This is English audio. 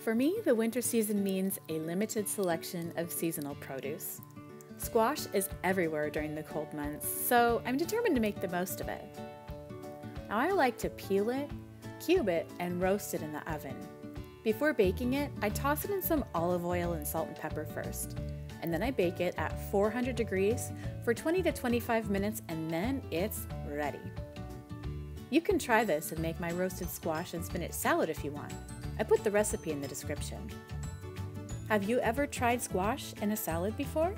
For me, the winter season means a limited selection of seasonal produce. Squash is everywhere during the cold months, so I'm determined to make the most of it. Now I like to peel it, cube it, and roast it in the oven. Before baking it, I toss it in some olive oil and salt and pepper first, and then I bake it at 400 degrees for 20 to 25 minutes, and then it's ready. You can try this and make my roasted squash and spinach salad if you want. I put the recipe in the description. Have you ever tried squash in a salad before?